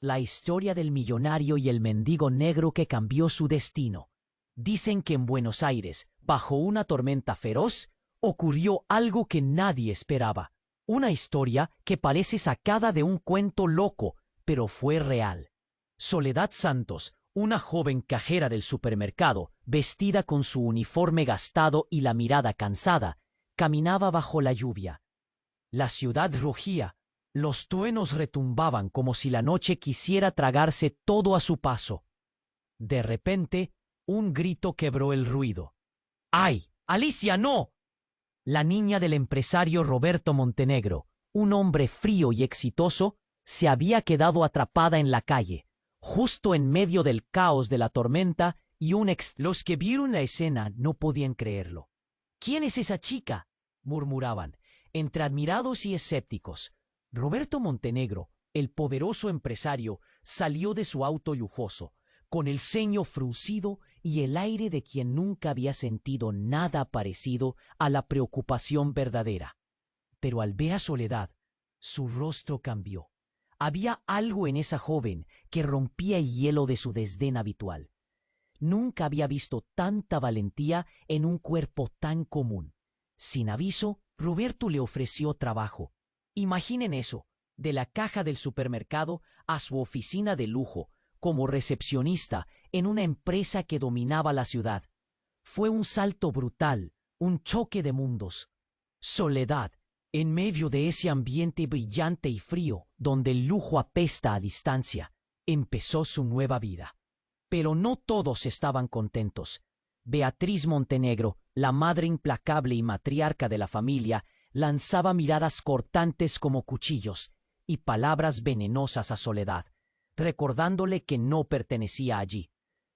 La historia del millonario y el mendigo negro que cambió su destino. Dicen que en Buenos Aires, bajo una tormenta feroz, ocurrió algo que nadie esperaba. Una historia que parece sacada de un cuento loco, pero fue real. Soledad Santos, una joven cajera del supermercado, vestida con su uniforme gastado y la mirada cansada, caminaba bajo la lluvia. La ciudad rugía. Los truenos retumbaban como si la noche quisiera tragarse todo a su paso. De repente, un grito quebró el ruido. ¡Ay! ¡Alicia, no! La niña del empresario Roberto Montenegro, un hombre frío y exitoso, se había quedado atrapada en la calle, justo en medio del caos de la tormenta y Los que vieron la escena no podían creerlo. ¿Quién es esa chica?, murmuraban, entre admirados y escépticos. Roberto Montenegro, el poderoso empresario, salió de su auto lujoso, con el ceño fruncido y el aire de quien nunca había sentido nada parecido a la preocupación verdadera. Pero al ver a Soledad, su rostro cambió. Había algo en esa joven que rompía el hielo de su desdén habitual. Nunca había visto tanta valentía en un cuerpo tan común. Sin aviso, Roberto le ofreció trabajo. Imaginen eso, de la caja del supermercado a su oficina de lujo, como recepcionista en una empresa que dominaba la ciudad. Fue un salto brutal, un choque de mundos. Soledad, en medio de ese ambiente brillante y frío, donde el lujo apesta a distancia, empezó su nueva vida. Pero no todos estaban contentos. Beatriz Montenegro, la madre implacable y matriarca de la familia, lanzaba miradas cortantes como cuchillos y palabras venenosas a Soledad, recordándole que no pertenecía allí.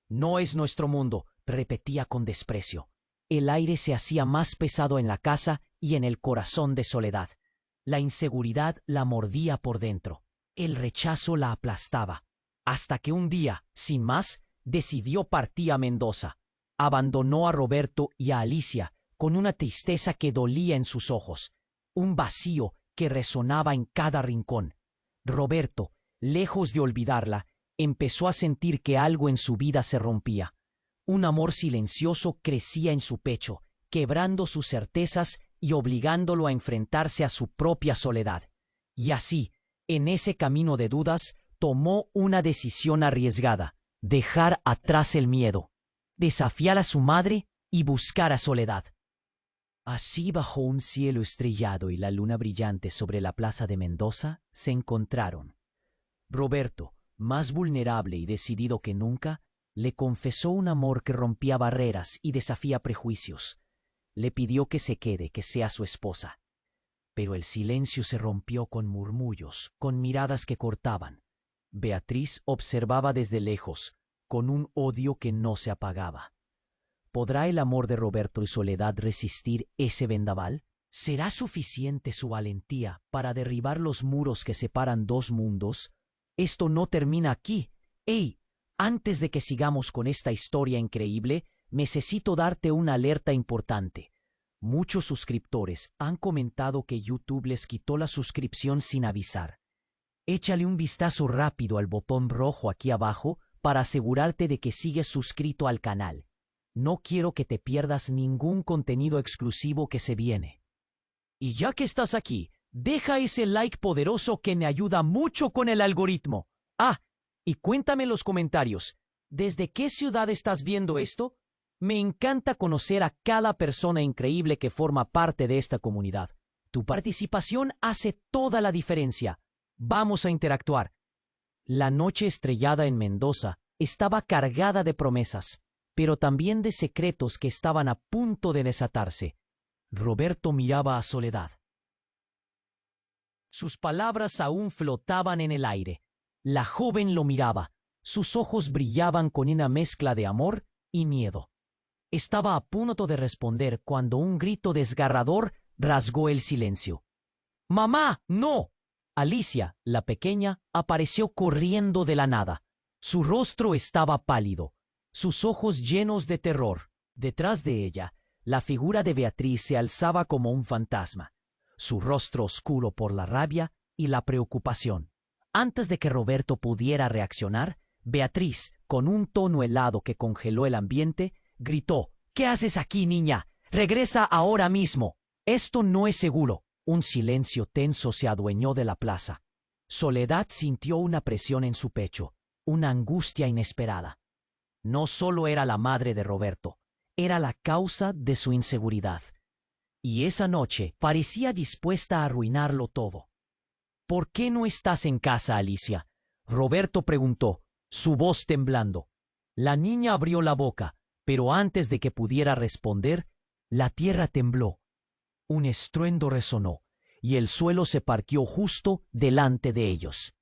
No es nuestro mundo, repetía con desprecio. El aire se hacía más pesado en la casa y en el corazón de Soledad. La inseguridad la mordía por dentro. El rechazo la aplastaba. Hasta que un día, sin más, decidió partir a Mendoza. Abandonó a Roberto y a Alicia con una tristeza que dolía en sus ojos, un vacío que resonaba en cada rincón. Roberto, lejos de olvidarla, empezó a sentir que algo en su vida se rompía. Un amor silencioso crecía en su pecho, quebrando sus certezas y obligándolo a enfrentarse a su propia soledad. Y así, en ese camino de dudas, tomó una decisión arriesgada: dejar atrás el miedo, desafiar a su madre y buscar a Soledad. Así, bajo un cielo estrellado y la luna brillante sobre la plaza de Mendoza, se encontraron. Roberto, más vulnerable y decidido que nunca, le confesó un amor que rompía barreras y desafía prejuicios. Le pidió que se quede, que sea su esposa. Pero el silencio se rompió con murmullos, con miradas que cortaban. Beatriz observaba desde lejos, con un odio que no se apagaba. ¿Podrá el amor de Roberto y Soledad resistir ese vendaval? ¿Será suficiente su valentía para derribar los muros que separan dos mundos? Esto no termina aquí. ¡Ey! Antes de que sigamos con esta historia increíble, necesito darte una alerta importante. Muchos suscriptores han comentado que YouTube les quitó la suscripción sin avisar. Échale un vistazo rápido al botón rojo aquí abajo para asegurarte de que sigues suscrito al canal. No quiero que te pierdas ningún contenido exclusivo que se viene. Y ya que estás aquí, deja ese like poderoso que me ayuda mucho con el algoritmo. Ah, y cuéntame en los comentarios, ¿desde qué ciudad estás viendo esto? Me encanta conocer a cada persona increíble que forma parte de esta comunidad. Tu participación hace toda la diferencia. Vamos a interactuar. La noche estrellada en Mendoza estaba cargada de promesas, pero también de secretos que estaban a punto de desatarse. Roberto miraba a Soledad. Sus palabras aún flotaban en el aire. La joven lo miraba. Sus ojos brillaban con una mezcla de amor y miedo. Estaba a punto de responder cuando un grito desgarrador rasgó el silencio. ¡Mamá, no! Alicia, la pequeña, apareció corriendo de la nada. Su rostro estaba pálido, sus ojos llenos de terror. Detrás de ella, la figura de Beatriz se alzaba como un fantasma, su rostro oscuro por la rabia y la preocupación. Antes de que Roberto pudiera reaccionar, Beatriz, con un tono helado que congeló el ambiente, gritó: «¿Qué haces aquí, niña? ¡Regresa ahora mismo! Esto no es seguro». Un silencio tenso se adueñó de la plaza. Soledad sintió una presión en su pecho, una angustia inesperada. No solo era la madre de Roberto, era la causa de su inseguridad. Y esa noche parecía dispuesta a arruinarlo todo. «¿Por qué no estás en casa, Alicia?», Roberto preguntó, su voz temblando. La niña abrió la boca, pero antes de que pudiera responder, la tierra tembló. Un estruendo resonó, y el suelo se partió justo delante de ellos.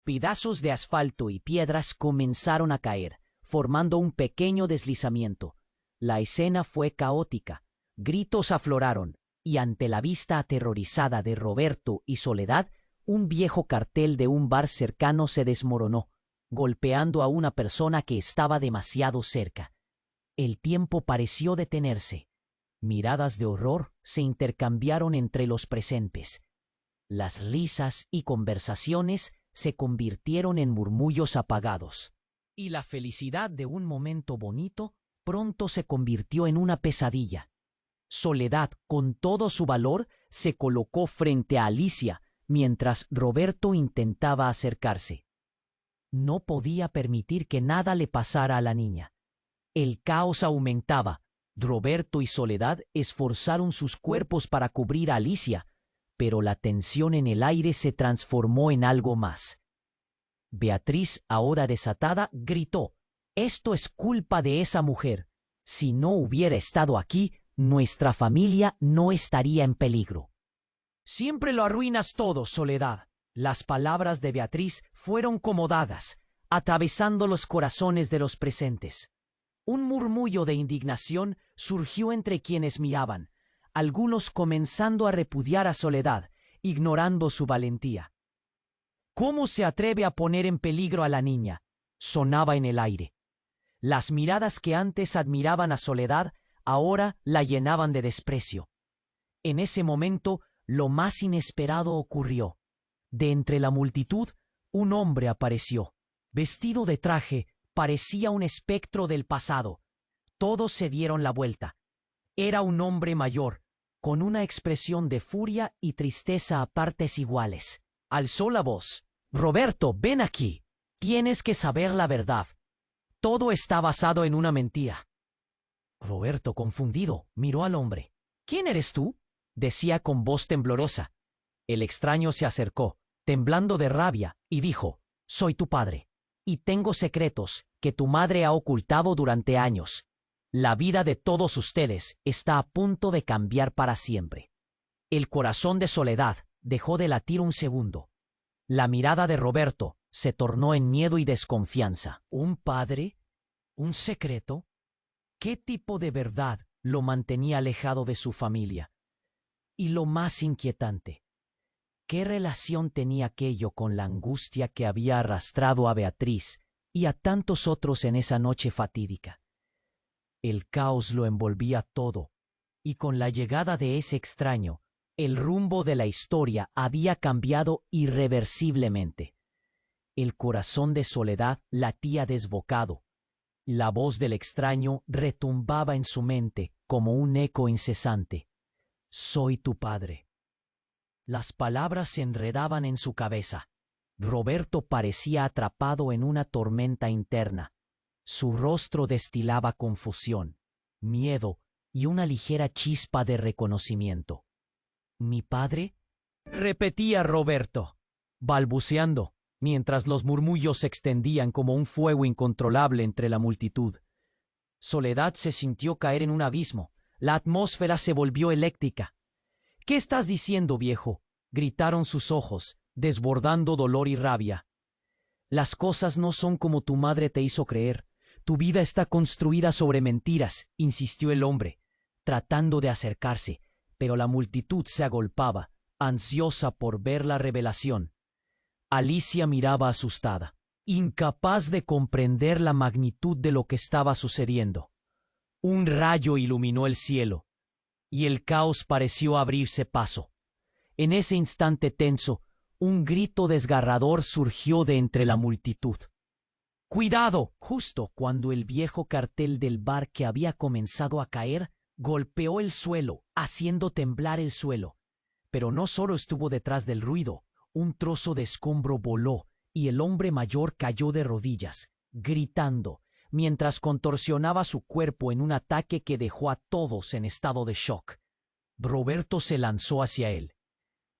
Pedazos de asfalto y piedras comenzaron a caer, formando un pequeño deslizamiento. La escena fue caótica. Gritos afloraron, y ante la vista aterrorizada de Roberto y Soledad, un viejo cartel de un bar cercano se desmoronó, golpeando a una persona que estaba demasiado cerca. El tiempo pareció detenerse. Miradas de horror se intercambiaron entre los presentes. Las risas y conversaciones se convirtieron en murmullos apagados. Y la felicidad de un momento bonito pronto se convirtió en una pesadilla. Soledad, con todo su valor, se colocó frente a Alicia, mientras Roberto intentaba acercarse. No podía permitir que nada le pasara a la niña. El caos aumentaba. Roberto y Soledad esforzaron sus cuerpos para cubrir a Alicia, pero la tensión en el aire se transformó en algo más. Beatriz, ahora desatada, gritó: «Esto es culpa de esa mujer. Si no hubiera estado aquí, nuestra familia no estaría en peligro». «Siempre lo arruinas todo, Soledad». Las palabras de Beatriz fueron como dagas, atravesando los corazones de los presentes. Un murmullo de indignación surgió entre quienes miraban, algunos comenzando a repudiar a Soledad, ignorando su valentía. «¿Cómo se atreve a poner en peligro a la niña?», sonaba en el aire. Las miradas que antes admiraban a Soledad ahora la llenaban de desprecio. En ese momento, lo más inesperado ocurrió. De entre la multitud, un hombre apareció. Vestido de traje, parecía un espectro del pasado. Todos se dieron la vuelta. Era un hombre mayor, con una expresión de furia y tristeza a partes iguales. Alzó la voz: «Roberto, ven aquí. Tienes que saber la verdad. Todo está basado en una mentira». Roberto, confundido, miró al hombre. «¿Quién eres tú?», decía con voz temblorosa. El extraño se acercó, temblando de rabia, y dijo: «Soy tu padre, y tengo secretos que tu madre ha ocultado durante años. La vida de todos ustedes está a punto de cambiar para siempre». El corazón de Soledad dejó de latir un segundo. La mirada de Roberto se tornó en miedo y desconfianza. ¿Un padre? ¿Un secreto? ¿Qué tipo de verdad lo mantenía alejado de su familia? Y lo más inquietante, ¿qué relación tenía aquello con la angustia que había arrastrado a Beatriz y a tantos otros en esa noche fatídica? El caos lo envolvía todo, y con la llegada de ese extraño, el rumbo de la historia había cambiado irreversiblemente. El corazón de Soledad latía desbocado. La voz del extraño retumbaba en su mente como un eco incesante. «Soy tu padre». Las palabras se enredaban en su cabeza. Roberto parecía atrapado en una tormenta interna. Su rostro destilaba confusión, miedo y una ligera chispa de reconocimiento. «¿Mi padre?», repetía Roberto, balbuceando, mientras los murmullos se extendían como un fuego incontrolable entre la multitud. Soledad se sintió caer en un abismo. La atmósfera se volvió eléctrica. «¿Qué estás diciendo, viejo?», gritaron sus ojos, desbordando dolor y rabia. «Las cosas no son como tu madre te hizo creer. Tu vida está construida sobre mentiras», insistió el hombre, tratando de acercarse, pero la multitud se agolpaba, ansiosa por ver la revelación. Alicia miraba asustada, incapaz de comprender la magnitud de lo que estaba sucediendo. Un rayo iluminó el cielo, y el caos pareció abrirse paso. En ese instante tenso, Un grito desgarrador surgió de entre la multitud. ¡Cuidado! Justo cuando el viejo cartel del bar que había comenzado a caer, golpeó el suelo, haciendo temblar el suelo. Pero no solo estuvo detrás del ruido, un trozo de escombro voló y el hombre mayor cayó de rodillas, gritando, mientras contorsionaba su cuerpo en un ataque que dejó a todos en estado de shock. Roberto se lanzó hacia él.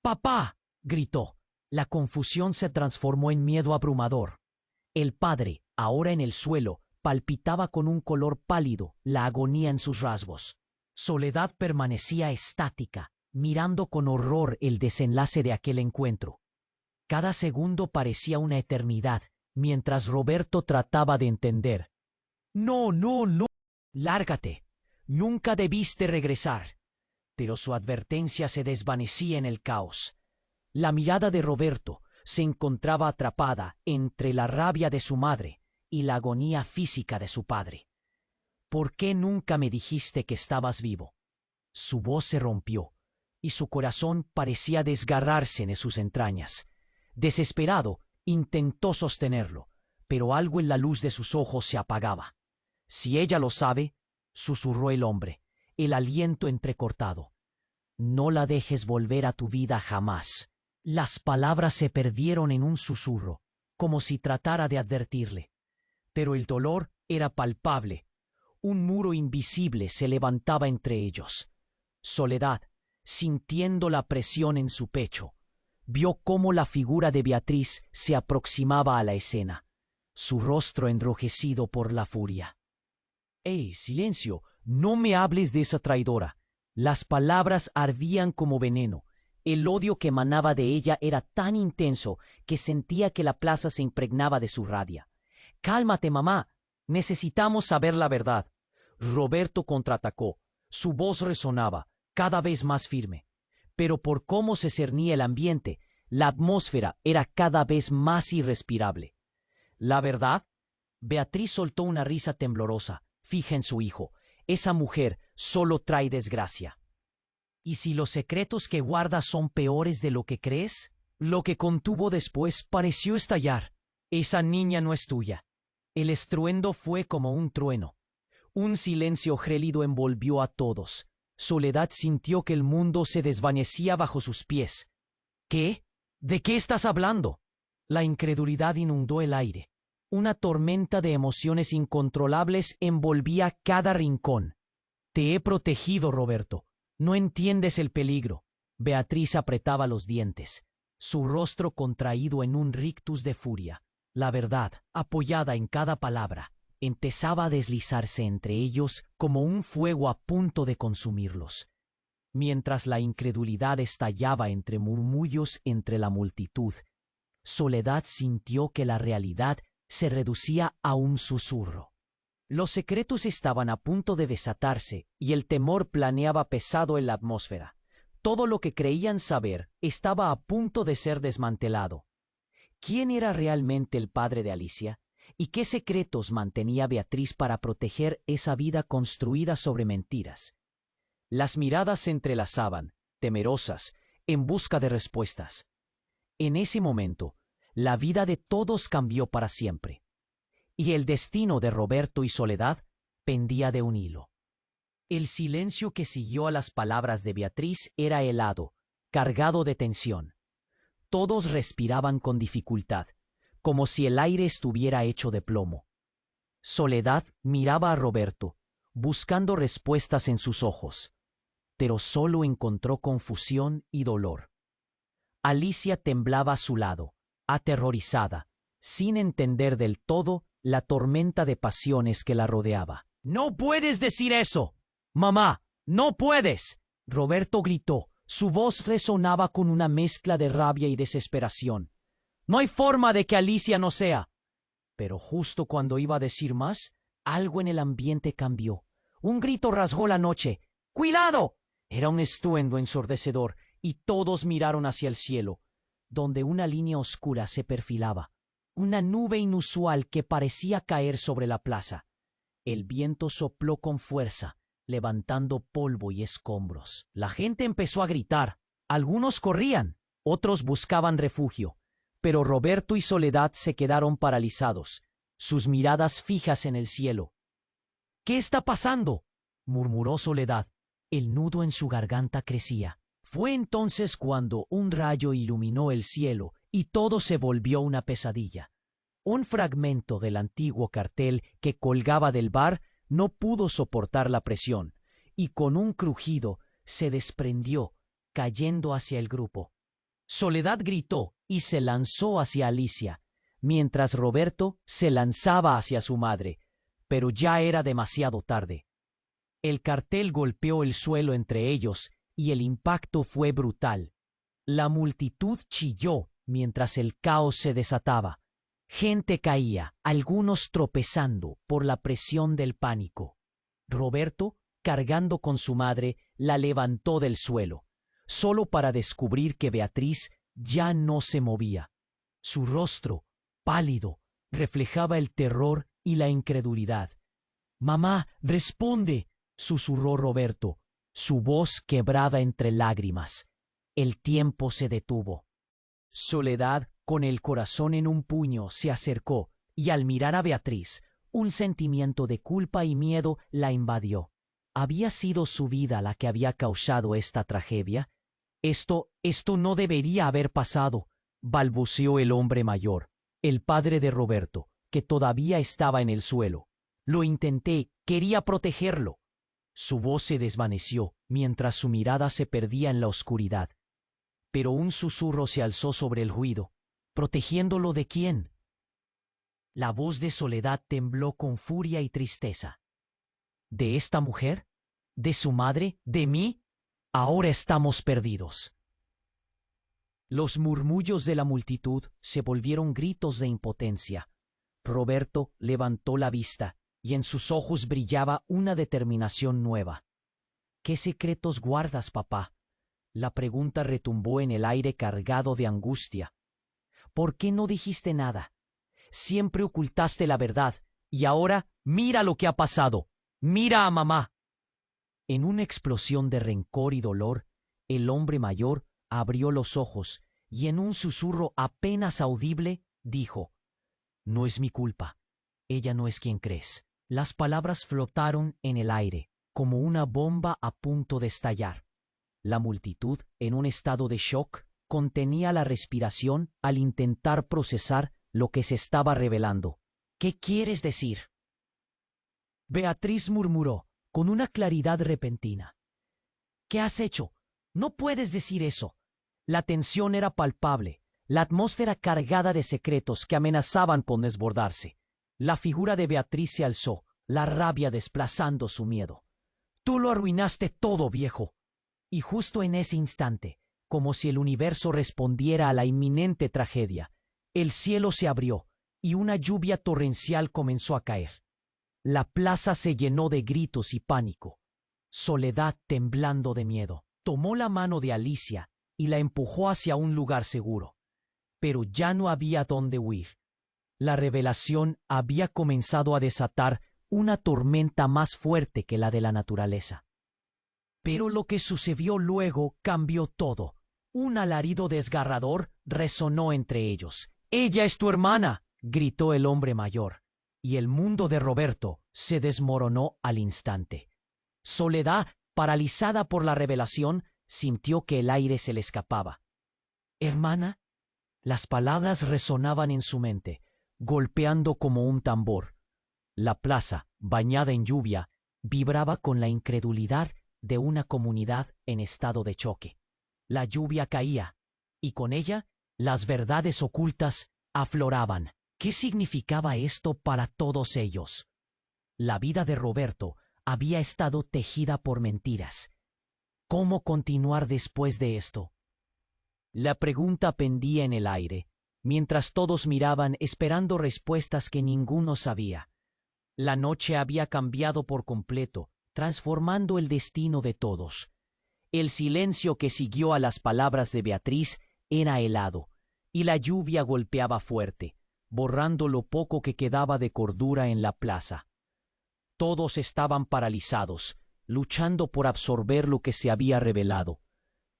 ¡Papá!, gritó. La confusión se transformó en miedo abrumador. El padre, ahora en el suelo, palpitaba con un color pálido, la agonía en sus rasgos. Soledad permanecía estática, mirando con horror el desenlace de aquel encuentro. Cada segundo parecía una eternidad, mientras Roberto trataba de entender. «No, no, no. Lárgate. Nunca debiste regresar». Pero su advertencia se desvanecía en el caos. La mirada de Roberto se encontraba atrapada entre la rabia de su madre y la agonía física de su padre. «¿Por qué nunca me dijiste que estabas vivo?». Su voz se rompió y su corazón parecía desgarrarse en sus entrañas. Desesperado, intentó sostenerlo, pero algo en la luz de sus ojos se apagaba. «Si ella lo sabe», susurró el hombre, el aliento entrecortado. «No la dejes volver a tu vida jamás». Las palabras se perdieron en un susurro, como si tratara de advertirle. Pero el dolor era palpable. Un muro invisible se levantaba entre ellos. Soledad, sintiendo la presión en su pecho, vio cómo la figura de Beatriz se aproximaba a la escena, su rostro enrojecido por la furia. «¡Ey, silencio! No me hables de esa traidora». Las palabras ardían como veneno. El odio que emanaba de ella era tan intenso que sentía que la plaza se impregnaba de su rabia. «Cálmate, mamá. Necesitamos saber la verdad». Roberto contraatacó. Su voz resonaba, cada vez más firme. Pero por cómo se cernía el ambiente, la atmósfera era cada vez más irrespirable. «¿La verdad?». Beatriz soltó una risa temblorosa, fija en su hijo. «Esa mujer solo trae desgracia». «¿Y si los secretos que guardas son peores de lo que crees?». Lo que contuvo después pareció estallar. «Esa niña no es tuya». El estruendo fue como un trueno. Un silencio gélido envolvió a todos. Soledad sintió que el mundo se desvanecía bajo sus pies. «¿Qué? ¿De qué estás hablando?». La incredulidad inundó el aire. Una tormenta de emociones incontrolables envolvía cada rincón. «Te he protegido, Roberto. No entiendes el peligro». Beatriz apretaba los dientes, su rostro contraído en un rictus de furia. La verdad, apoyada en cada palabra, empezaba a deslizarse entre ellos como un fuego a punto de consumirlos. Mientras la incredulidad estallaba entre murmullos entre la multitud, Soledad sintió que la realidad se reducía a un susurro. Los secretos estaban a punto de desatarse y el temor planeaba pesado en la atmósfera. Todo lo que creían saber estaba a punto de ser desmantelado. ¿Quién era realmente el padre de Alicia? ¿Y qué secretos mantenía Beatriz para proteger esa vida construida sobre mentiras? Las miradas se entrelazaban, temerosas, en busca de respuestas. En ese momento, la vida de todos cambió para siempre. Y el destino de Roberto y Soledad pendía de un hilo. El silencio que siguió a las palabras de Beatriz era helado, cargado de tensión. Todos respiraban con dificultad, como si el aire estuviera hecho de plomo. Soledad miraba a Roberto, buscando respuestas en sus ojos, pero solo encontró confusión y dolor. Alicia temblaba a su lado, aterrorizada, sin entender del todo la tormenta de pasiones que la rodeaba. «¡No puedes decir eso! ¡Mamá! ¡No puedes!». Roberto gritó. Su voz resonaba con una mezcla de rabia y desesperación. «No hay forma de que Alicia no sea». Pero justo cuando iba a decir más, algo en el ambiente cambió. Un grito rasgó la noche. «¡Cuidado!». Era un estruendo ensordecedor y todos miraron hacia el cielo, donde una línea oscura se perfilaba. Una nube inusual que parecía caer sobre la plaza. El viento sopló con fuerza, levantando polvo y escombros. La gente empezó a gritar. Algunos corrían, Otros buscaban refugio, pero Roberto y Soledad se quedaron paralizados, sus miradas fijas en el cielo. «¿Qué está pasando?», murmuró Soledad. El nudo en su garganta crecía. Fue entonces cuando un rayo iluminó el cielo y todo se volvió una pesadilla. Un fragmento del antiguo cartel que colgaba del bar no pudo soportar la presión, y con un crujido se desprendió, cayendo hacia el grupo. Soledad gritó y se lanzó hacia Alicia, mientras Roberto se lanzaba hacia su madre, pero ya era demasiado tarde. El cartel golpeó el suelo entre ellos y el impacto fue brutal. La multitud chilló mientras el caos se desataba. Gente caía, algunos tropezando por la presión del pánico. Roberto, cargando con su madre, la levantó del suelo, solo para descubrir que Beatriz ya no se movía. Su rostro, pálido, reflejaba el terror y la incredulidad. «Mamá, responde», susurró Roberto, su voz quebrada entre lágrimas. El tiempo se detuvo. Soledad, con el corazón en un puño, se acercó y al mirar a Beatriz, un sentimiento de culpa y miedo la invadió. ¿Había sido su vida la que había causado esta tragedia? Esto no debería haber pasado», balbuceó el hombre mayor, el padre de Roberto, que todavía estaba en el suelo. «Lo intenté, quería protegerlo». Su voz se desvaneció mientras su mirada se perdía en la oscuridad. Pero un susurro se alzó sobre el ruido. ¿Protegiéndolo de quién? La voz de Soledad tembló con furia y tristeza. ¿De esta mujer? ¿De su madre? ¿De mí? Ahora estamos perdidos. Los murmullos de la multitud se volvieron gritos de impotencia. Roberto levantó la vista y en sus ojos brillaba una determinación nueva. «¿Qué secretos guardas, papá?», la pregunta retumbó en el aire cargado de angustia. «¿Por qué no dijiste nada? Siempre ocultaste la verdad y ahora mira lo que ha pasado. Mira a mamá». En una explosión de rencor y dolor, el hombre mayor abrió los ojos y en un susurro apenas audible dijo: «No es mi culpa. Ella no es quien crees». Las palabras flotaron en el aire, como una bomba a punto de estallar. La multitud, en un estado de shock, contenía la respiración al intentar procesar lo que se estaba revelando. «¿Qué quieres decir?», Beatriz murmuró, con una claridad repentina. «¿Qué has hecho? No puedes decir eso». La tensión era palpable, la atmósfera cargada de secretos que amenazaban con desbordarse. La figura de Beatriz se alzó, la rabia desplazando su miedo. «Tú lo arruinaste todo, viejo». Y justo en ese instante, como si el universo respondiera a la inminente tragedia, el cielo se abrió y una lluvia torrencial comenzó a caer. La plaza se llenó de gritos y pánico. Soledad, temblando de miedo, tomó la mano de Alicia y la empujó hacia un lugar seguro. Pero ya no había dónde huir. La revelación había comenzado a desatar una tormenta más fuerte que la de la naturaleza. Pero lo que sucedió luego cambió todo. Un alarido desgarrador resonó entre ellos. «¡Ella es tu hermana!», gritó el hombre mayor, y el mundo de Roberto se desmoronó al instante. Soledad, paralizada por la revelación, sintió que el aire se le escapaba. «¿Hermana?». Las palabras resonaban en su mente, golpeando como un tambor. La plaza, bañada en lluvia, vibraba con la incredulidad de una comunidad en estado de choque. La lluvia caía, y con ella las verdades ocultas afloraban. ¿Qué significaba esto para todos ellos? La vida de Roberto había estado tejida por mentiras. ¿Cómo continuar después de esto? La pregunta pendía en el aire, mientras todos miraban esperando respuestas que ninguno sabía. La noche había cambiado por completo, transformando el destino de todos. El silencio que siguió a las palabras de Beatriz era helado, y la lluvia golpeaba fuerte, borrando lo poco que quedaba de cordura en la plaza. Todos estaban paralizados, luchando por absorber lo que se había revelado.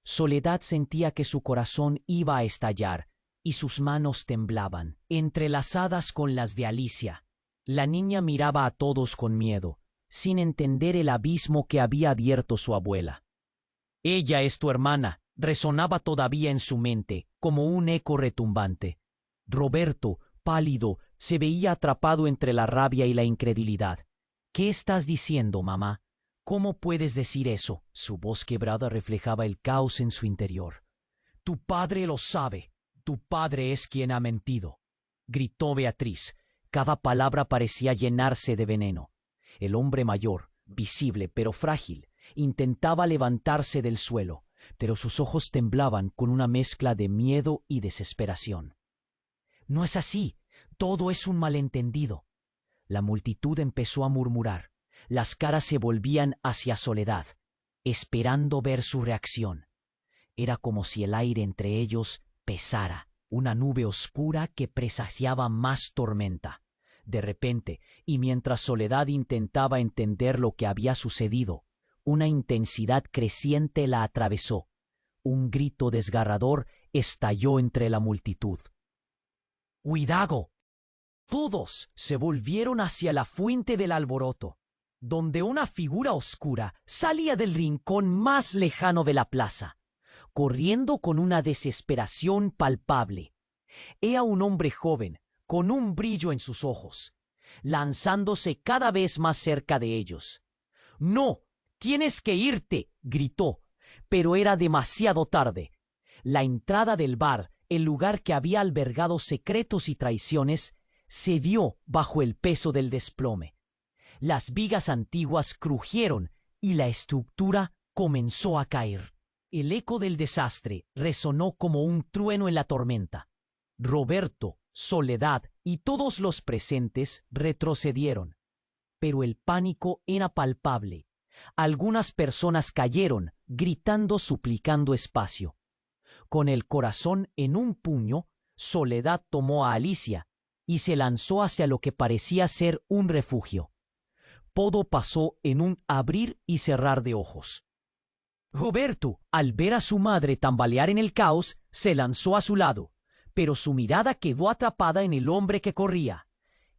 Soledad sentía que su corazón iba a estallar y sus manos temblaban, entrelazadas con las de Alicia. La niña miraba a todos con miedo, sin entender el abismo que había abierto su abuela. «Ella es tu hermana», resonaba todavía en su mente, como un eco retumbante. Roberto, pálido, se veía atrapado entre la rabia y la incredulidad. «¿Qué estás diciendo, mamá? ¿Cómo puedes decir eso?» Su voz quebrada reflejaba el caos en su interior. «Tu padre lo sabe. Tu padre es quien ha mentido», gritó Beatriz. Cada palabra parecía llenarse de veneno. El hombre mayor, visible pero frágil, intentaba levantarse del suelo, pero sus ojos temblaban con una mezcla de miedo y desesperación. «No es así. Todo es un malentendido». La multitud empezó a murmurar. Las caras se volvían hacia Soledad, esperando ver su reacción. Era como si el aire entre ellos pesara, una nube oscura que presagiaba más tormenta. De repente, y mientras Soledad intentaba entender lo que había sucedido, una intensidad creciente la atravesó. Un grito desgarrador estalló entre la multitud. «¡Cuidado!». Todos se volvieron hacia la fuente del alboroto, donde una figura oscura salía del rincón más lejano de la plaza, corriendo con una desesperación palpable. Era un hombre joven, con un brillo en sus ojos, lanzándose cada vez más cerca de ellos. «¡No! ¡Tienes que irte!», gritó, pero era demasiado tarde. La entrada del bar, el lugar que había albergado secretos y traiciones, cedió bajo el peso del desplome. Las vigas antiguas crujieron y la estructura comenzó a caer. El eco del desastre resonó como un trueno en la tormenta. Roberto, Soledad y todos los presentes retrocedieron. Pero el pánico era palpable. Algunas personas cayeron, gritando, suplicando espacio. Con el corazón en un puño, Soledad tomó a Alicia y se lanzó hacia lo que parecía ser un refugio. Todo pasó en un abrir y cerrar de ojos. Roberto, al ver a su madre tambalear en el caos, se lanzó a su lado, pero su mirada quedó atrapada en el hombre que corría.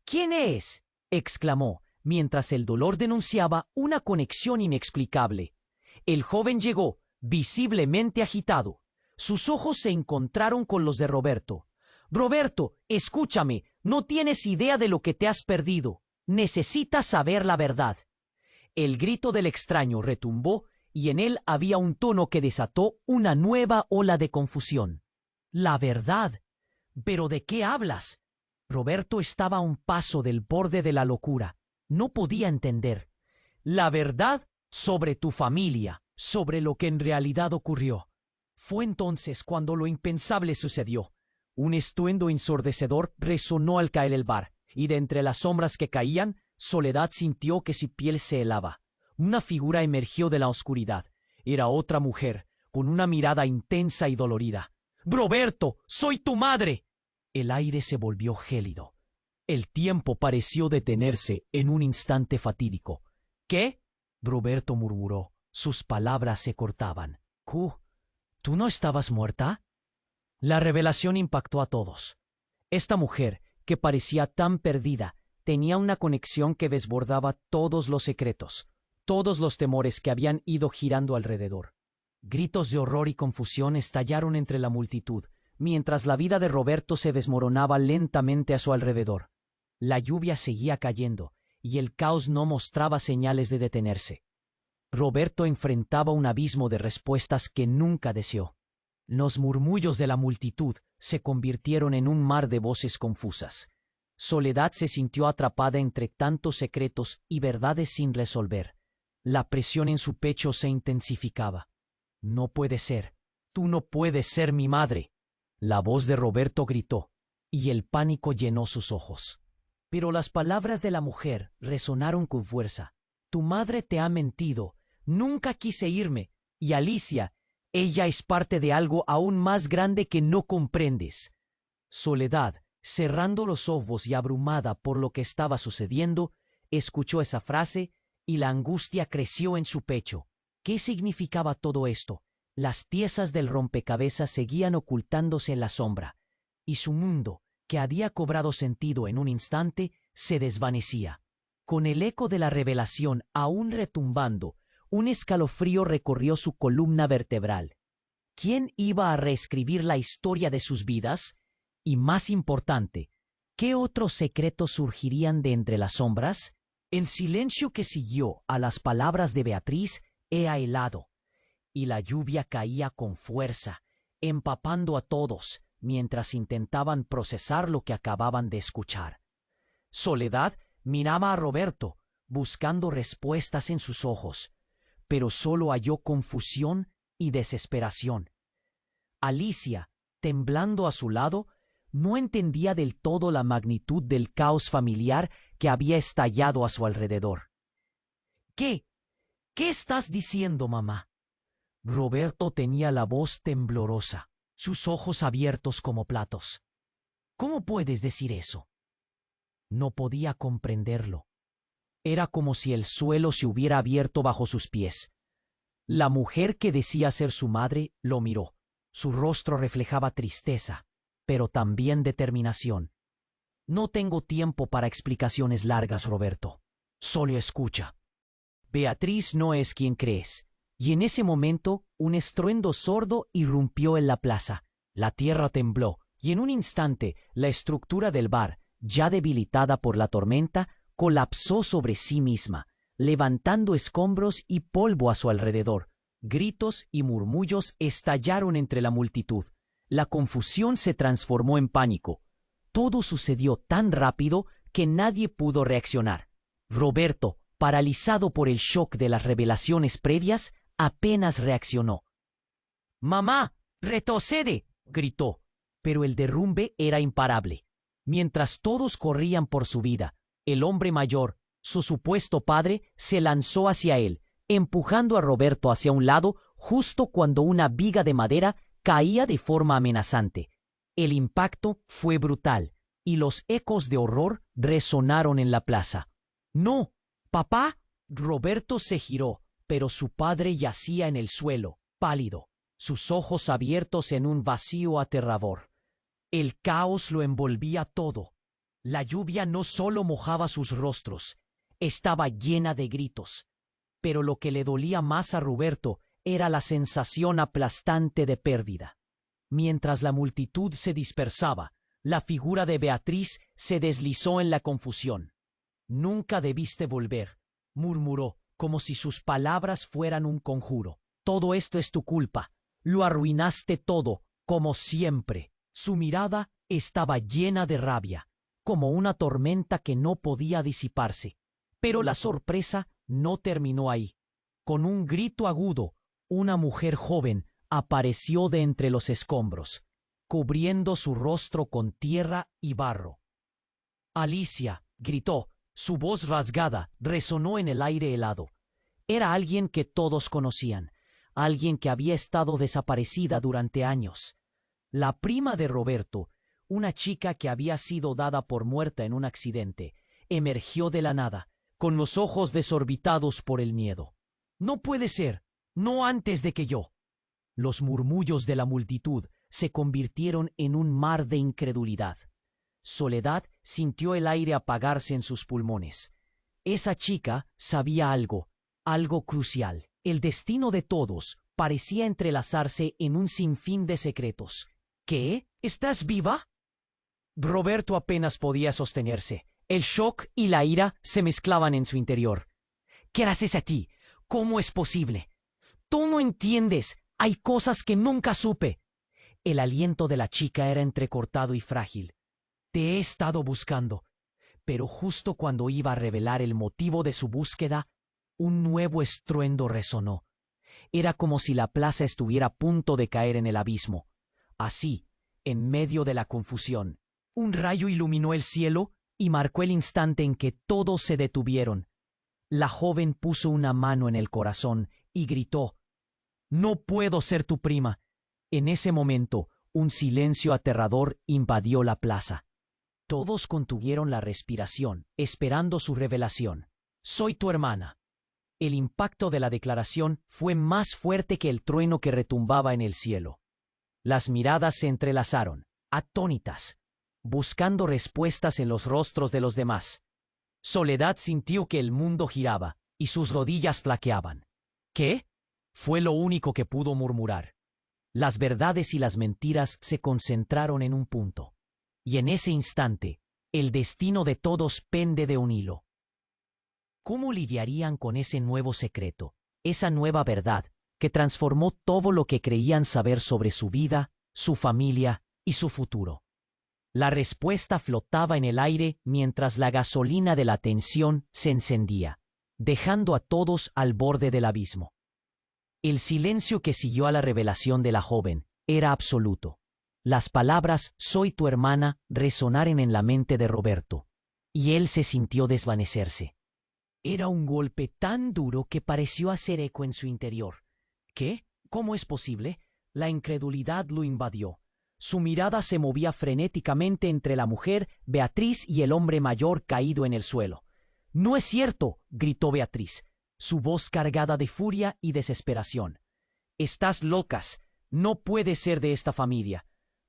«¿Quién es?», exclamó, mientras el dolor denunciaba una conexión inexplicable. El joven llegó, visiblemente agitado. Sus ojos se encontraron con los de Roberto. «Roberto, escúchame, no tienes idea de lo que te has perdido. Necesitas saber la verdad». El grito del extraño retumbó y en él había un tono que desató una nueva ola de confusión. «¿La verdad? ¿Pero de qué hablas?». Roberto estaba a un paso del borde de la locura. No podía entender. «La verdad sobre tu familia, sobre lo que en realidad ocurrió». Fue entonces cuando lo impensable sucedió. Un estruendo ensordecedor resonó al caer el bar, y de entre las sombras que caían, Soledad sintió que su piel se helaba. Una figura emergió de la oscuridad. Era otra mujer, con una mirada intensa y dolorida. «¡Roberto, soy tu madre!». El aire se volvió gélido. El tiempo pareció detenerse en un instante fatídico. «¿Qué?», Roberto murmuró. Sus palabras se cortaban. ¿Tú no estabas muerta?». La revelación impactó a todos. Esta mujer, que parecía tan perdida, tenía una conexión que desbordaba todos los secretos, todos los temores que habían ido girando alrededor. Gritos de horror y confusión estallaron entre la multitud, mientras la vida de Roberto se desmoronaba lentamente a su alrededor. La lluvia seguía cayendo, y el caos no mostraba señales de detenerse. Roberto enfrentaba un abismo de respuestas que nunca deseó. Los murmullos de la multitud se convirtieron en un mar de voces confusas. Soledad se sintió atrapada entre tantos secretos y verdades sin resolver. La presión en su pecho se intensificaba. «No puede ser. Tú no puedes ser mi madre». La voz de Roberto gritó, y el pánico llenó sus ojos. Pero las palabras de la mujer resonaron con fuerza. «Tu madre te ha mentido. Nunca quise irme. Y Alicia, ella es parte de algo aún más grande que no comprendes». Soledad, cerrando los ojos y abrumada por lo que estaba sucediendo, escuchó esa frase y la angustia creció en su pecho. ¿Qué significaba todo esto? Las piezas del rompecabezas seguían ocultándose en la sombra, y su mundo, que había cobrado sentido en un instante, se desvanecía. Con el eco de la revelación aún retumbando, un escalofrío recorrió su columna vertebral. ¿Quién iba a reescribir la historia de sus vidas? Y más importante, ¿qué otros secretos surgirían de entre las sombras? El silencio que siguió a las palabras de Beatriz era helado, y la lluvia caía con fuerza, empapando a todos mientras intentaban procesar lo que acababan de escuchar. Soledad miraba a Roberto, buscando respuestas en sus ojos, pero solo halló confusión y desesperación. Alicia, temblando a su lado, no entendía del todo la magnitud del caos familiar que había estallado a su alrededor. ¿Qué? ¿Qué estás diciendo, mamá? Roberto tenía la voz temblorosa, sus ojos abiertos como platos. ¿Cómo puedes decir eso? No podía comprenderlo. Era como si el suelo se hubiera abierto bajo sus pies. La mujer que decía ser su madre lo miró. Su rostro reflejaba tristeza, pero también determinación. No tengo tiempo para explicaciones largas, Roberto. Solo escucha. Beatriz no es quien crees. Y en ese momento, un estruendo sordo irrumpió en la plaza. La tierra tembló, y en un instante, la estructura del bar, ya debilitada por la tormenta, colapsó sobre sí misma, levantando escombros y polvo a su alrededor. Gritos y murmullos estallaron entre la multitud. La confusión se transformó en pánico. Todo sucedió tan rápido que nadie pudo reaccionar. Roberto, paralizado por el shock de las revelaciones previas, apenas reaccionó. «¡Mamá! ¡Retrocede!», gritó, pero el derrumbe era imparable. Mientras todos corrían por su vida, el hombre mayor, su supuesto padre, se lanzó hacia él, empujando a Roberto hacia un lado justo cuando una viga de madera caía de forma amenazante. El impacto fue brutal, y los ecos de horror resonaron en la plaza. «¡No! ¡Papá!». Roberto se giró, pero su padre yacía en el suelo, pálido, sus ojos abiertos en un vacío aterrador. El caos lo envolvía todo. La lluvia no solo mojaba sus rostros, estaba llena de gritos. Pero lo que le dolía más a Roberto era la sensación aplastante de pérdida. Mientras la multitud se dispersaba, la figura de Beatriz se deslizó en la confusión. «Nunca debiste volver», murmuró, como si sus palabras fueran un conjuro. «Todo esto es tu culpa. Lo arruinaste todo, como siempre». Su mirada estaba llena de rabia, como una tormenta que no podía disiparse. Pero la sorpresa no terminó ahí. Con un grito agudo, una mujer joven apareció de entre los escombros, cubriendo su rostro con tierra y barro. «Alicia», gritó, su voz rasgada resonó en el aire helado. Era alguien que todos conocían, alguien que había estado desaparecida durante años. La prima de Roberto, una chica que había sido dada por muerta en un accidente, emergió de la nada, con los ojos desorbitados por el miedo. «No puede ser, no antes de que yo». Los murmullos de la multitud se convirtieron en un mar de incredulidad. Soledad sintió el aire apagarse en sus pulmones. Esa chica sabía algo, algo crucial. El destino de todos parecía entrelazarse en un sinfín de secretos. «¿Qué? ¿Estás viva?». Roberto apenas podía sostenerse. El shock y la ira se mezclaban en su interior. «¿Qué haces a ti? ¿Cómo es posible? Tú no entiendes. Hay cosas que nunca supe». El aliento de la chica era entrecortado y frágil. «Te he estado buscando». Pero justo cuando iba a revelar el motivo de su búsqueda, un nuevo estruendo resonó. Era como si la plaza estuviera a punto de caer en el abismo. Así, en medio de la confusión, un rayo iluminó el cielo y marcó el instante en que todos se detuvieron. La joven puso una mano en el corazón y gritó: «No puedo ser tu prima». En ese momento, un silencio aterrador invadió la plaza. Todos contuvieron la respiración, esperando su revelación. «Soy tu hermana». El impacto de la declaración fue más fuerte que el trueno que retumbaba en el cielo. Las miradas se entrelazaron, atónitas, buscando respuestas en los rostros de los demás. Soledad sintió que el mundo giraba y sus rodillas flaqueaban. ¿Qué? Fue lo único que pudo murmurar. Las verdades y las mentiras se concentraron en un punto. Y en ese instante, el destino de todos pende de un hilo. ¿Cómo lidiarían con ese nuevo secreto, esa nueva verdad que transformó todo lo que creían saber sobre su vida, su familia y su futuro? La respuesta flotaba en el aire mientras la gasolina de la tensión se encendía, dejando a todos al borde del abismo. El silencio que siguió a la revelación de la joven era absoluto. Las palabras «soy tu hermana» resonaron en la mente de Roberto, y él se sintió desvanecerse. Era un golpe tan duro que pareció hacer eco en su interior. ¿Qué? ¿Cómo es posible? La incredulidad lo invadió. Su mirada se movía frenéticamente entre la mujer, Beatriz, y el hombre mayor caído en el suelo. «No es cierto», gritó Beatriz, su voz cargada de furia y desesperación. «Estás locas. No puedes ser de esta familia».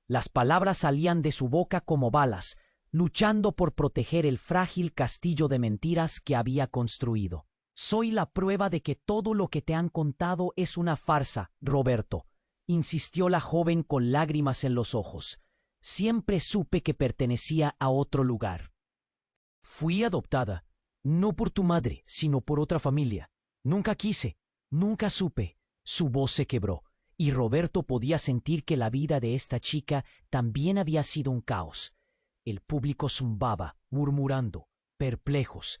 Las palabras salían de su boca como balas, luchando por proteger el frágil castillo de mentiras que había construido. «Soy la prueba de que todo lo que te han contado es una farsa, Roberto», insistió la joven con lágrimas en los ojos. «Siempre supe que pertenecía a otro lugar. Fui adoptada, no por tu madre, sino por otra familia. Nunca quise, nunca supe». Su voz se quebró, y Roberto podía sentir que la vida de esta chica también había sido un caos. El público zumbaba, murmurando, perplejos.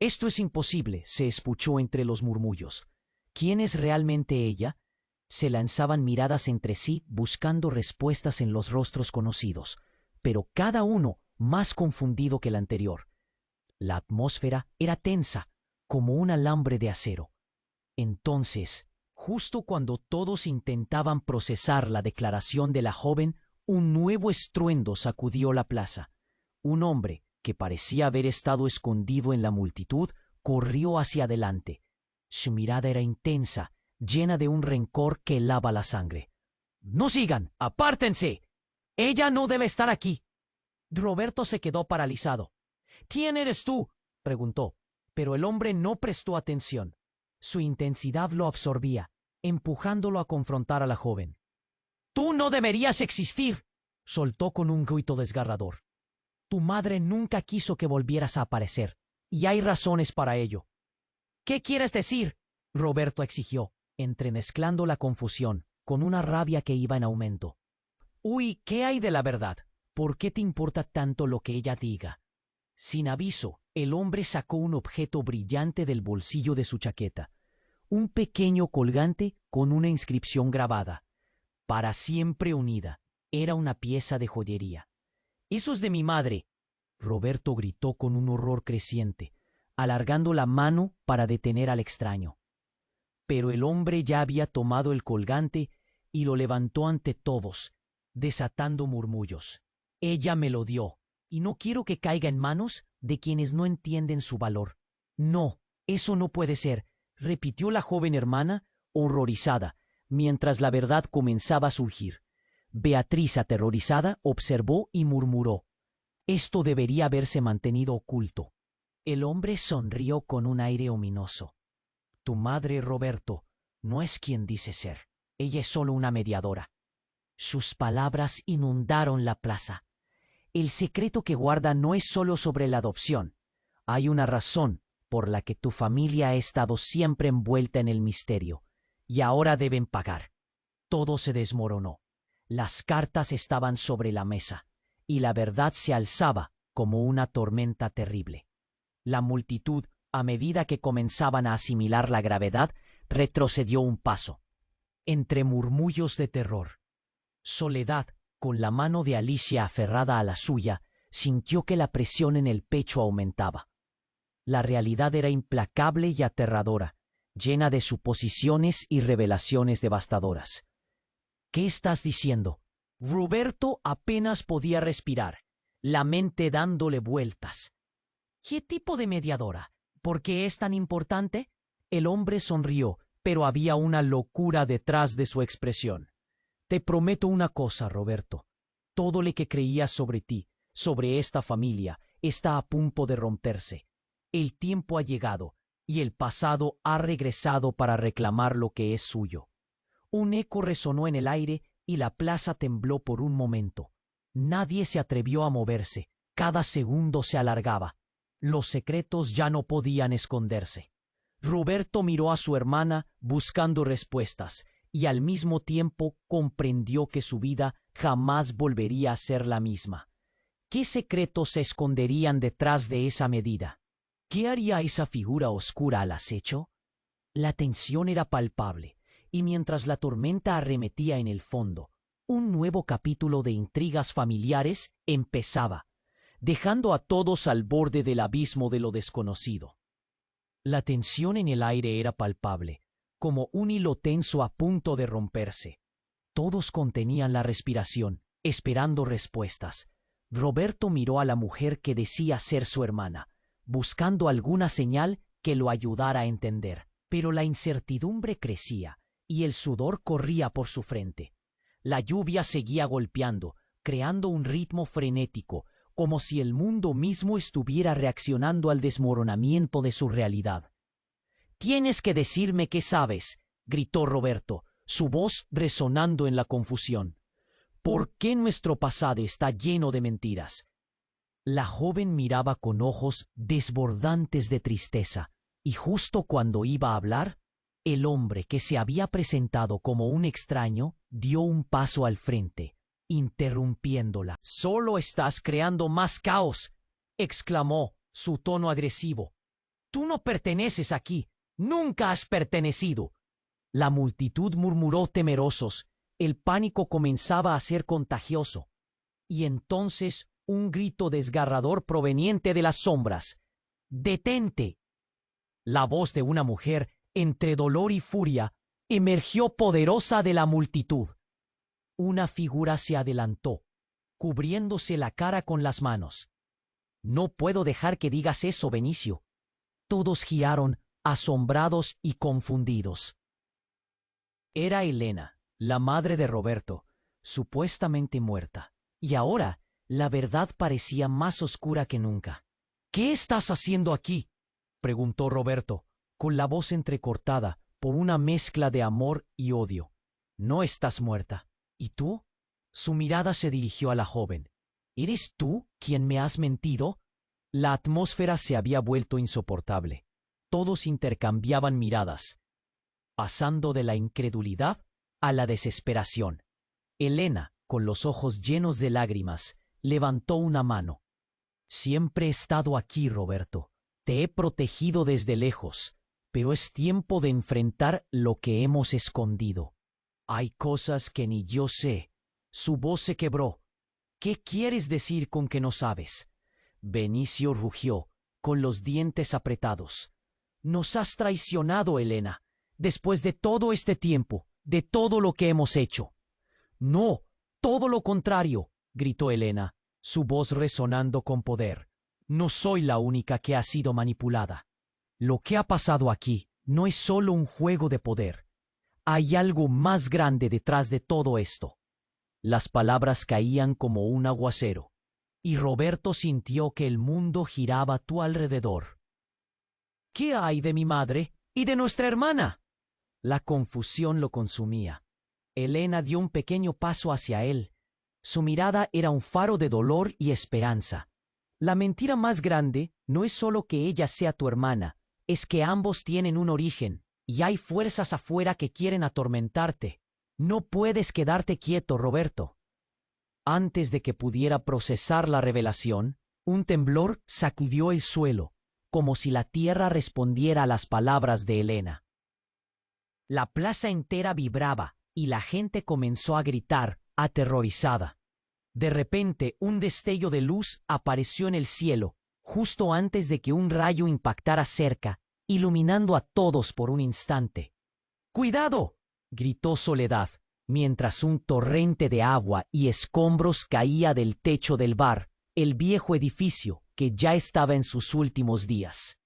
«Esto es imposible», se escuchó entre los murmullos. «¿Quién es realmente ella?». Se lanzaban miradas entre sí buscando respuestas en los rostros conocidos, pero cada uno más confundido que el anterior. La atmósfera era tensa, como un alambre de acero. Entonces, justo cuando todos intentaban procesar la declaración de la joven, un nuevo estruendo sacudió la plaza. Un hombre, que parecía haber estado escondido en la multitud, corrió hacia adelante. Su mirada era intensa, llena de un rencor que helaba la sangre. «¡No sigan! ¡Apártense! Ella no debe estar aquí». Roberto se quedó paralizado. «¿Quién eres tú?», preguntó, pero el hombre no prestó atención. Su intensidad lo absorbía, empujándolo a confrontar a la joven. «¡Tú no deberías existir!», soltó con un grito desgarrador. «Tu madre nunca quiso que volvieras a aparecer, y hay razones para ello». «¿Qué quieres decir?», Roberto exigió, entremezclando la confusión con una rabia que iba en aumento. «Uy, ¿qué hay de la verdad? ¿Por qué te importa tanto lo que ella diga?». Sin aviso, el hombre sacó un objeto brillante del bolsillo de su chaqueta. Un pequeño colgante con una inscripción grabada. «Para siempre unida». Era una pieza de joyería. «Eso es de mi madre», Roberto gritó con un horror creciente, alargando la mano para detener al extraño. Pero el hombre ya había tomado el colgante y lo levantó ante todos, desatando murmullos. «Ella me lo dio, y no quiero que caiga en manos de quienes no entienden su valor». «No, eso no puede ser», repitió la joven hermana, horrorizada, mientras la verdad comenzaba a surgir. Beatriz, aterrorizada, observó y murmuró: «Esto debería haberse mantenido oculto». El hombre sonrió con un aire ominoso. «Tu madre, Roberto, no es quien dice ser. Ella es solo una mediadora». Sus palabras inundaron la plaza. «El secreto que guarda no es solo sobre la adopción. Hay una razón por la que tu familia ha estado siempre envuelta en el misterio, y ahora deben pagar». Todo se desmoronó. Las cartas estaban sobre la mesa, y la verdad se alzaba como una tormenta terrible. La multitud, a medida que comenzaban a asimilar la gravedad, retrocedió un paso. Entre murmullos de terror, Soledad, con la mano de Alicia aferrada a la suya, sintió que la presión en el pecho aumentaba. La realidad era implacable y aterradora, llena de suposiciones y revelaciones devastadoras. «¿Qué estás diciendo?». Roberto apenas podía respirar, la mente dándole vueltas. «¿Qué tipo de mediadora? ¿Por qué es tan importante?». El hombre sonrió, pero había una locura detrás de su expresión. Te prometo una cosa, Roberto. Todo lo que creías sobre ti, sobre esta familia, está a punto de romperse. El tiempo ha llegado, y el pasado ha regresado para reclamar lo que es suyo. Un eco resonó en el aire y la plaza tembló por un momento. Nadie se atrevió a moverse. Cada segundo se alargaba. Los secretos ya no podían esconderse. Roberto miró a su hermana buscando respuestas y al mismo tiempo comprendió que su vida jamás volvería a ser la misma. ¿Qué secretos se esconderían detrás de esa medida? ¿Qué haría esa figura oscura al acecho? La tensión era palpable, y mientras la tormenta arremetía en el fondo, un nuevo capítulo de intrigas familiares empezaba, dejando a todos al borde del abismo de lo desconocido. La tensión en el aire era palpable, como un hilo tenso a punto de romperse. Todos contenían la respiración, esperando respuestas. Roberto miró a la mujer que decía ser su hermana, buscando alguna señal que lo ayudara a entender. Pero la incertidumbre crecía y el sudor corría por su frente. La lluvia seguía golpeando, creando un ritmo frenético, como si el mundo mismo estuviera reaccionando al desmoronamiento de su realidad. «Tienes que decirme qué sabes», gritó Roberto, su voz resonando en la confusión. «¿Por qué nuestro pasado está lleno de mentiras?» La joven miraba con ojos desbordantes de tristeza, y justo cuando iba a hablar, el hombre que se había presentado como un extraño dio un paso al frente, interrumpiéndola. «Solo estás creando más caos», exclamó, su tono agresivo. «Tú no perteneces aquí, nunca has pertenecido». La multitud murmuró temerosos, el pánico comenzaba a ser contagioso. Y entonces un grito desgarrador proveniente de las sombras. «¡Detente!». La voz de una mujer, entre dolor y furia, emergió poderosa de la multitud. Una figura se adelantó, cubriéndose la cara con las manos. «No puedo dejar que digas eso, Benicio». Todos giraron, asombrados y confundidos. Era Elena, la madre de Roberto, supuestamente muerta, y ahora la verdad parecía más oscura que nunca. «¿Qué estás haciendo aquí?», preguntó Roberto, con la voz entrecortada por una mezcla de amor y odio. «No estás muerta. ¿Y tú?». Su mirada se dirigió a la joven. «¿Eres tú quien me has mentido?». La atmósfera se había vuelto insoportable. Todos intercambiaban miradas, pasando de la incredulidad a la desesperación. Elena, con los ojos llenos de lágrimas, levantó una mano. «Siempre he estado aquí, Roberto. Te he protegido desde lejos, pero es tiempo de enfrentar lo que hemos escondido. Hay cosas que ni yo sé». Su voz se quebró. «¿Qué quieres decir con que no sabes?». Benicio rugió, con los dientes apretados. «Nos has traicionado, Elena, después de todo este tiempo, de todo lo que hemos hecho». «No, todo lo contrario», gritó Elena, su voz resonando con poder. «No soy la única que ha sido manipulada. Lo que ha pasado aquí no es solo un juego de poder. Hay algo más grande detrás de todo esto». Las palabras caían como un aguacero, y Roberto sintió que el mundo giraba a tu alrededor. «¿Qué hay de mi madre y de nuestra hermana?». La confusión lo consumía. Elena dio un pequeño paso hacia él. Su mirada era un faro de dolor y esperanza. «La mentira más grande no es solo que ella sea tu hermana, es que ambos tienen un origen, y hay fuerzas afuera que quieren atormentarte. No puedes quedarte quieto, Roberto». Antes de que pudiera procesar la revelación, un temblor sacudió el suelo, como si la tierra respondiera a las palabras de Elena. La plaza entera vibraba y la gente comenzó a gritar, aterrorizada. De repente, un destello de luz apareció en el cielo, justo antes de que un rayo impactara cerca, iluminando a todos por un instante. «¡Cuidado!», gritó Soledad, mientras un torrente de agua y escombros caía del techo del bar, el viejo edificio que ya estaba en sus últimos días.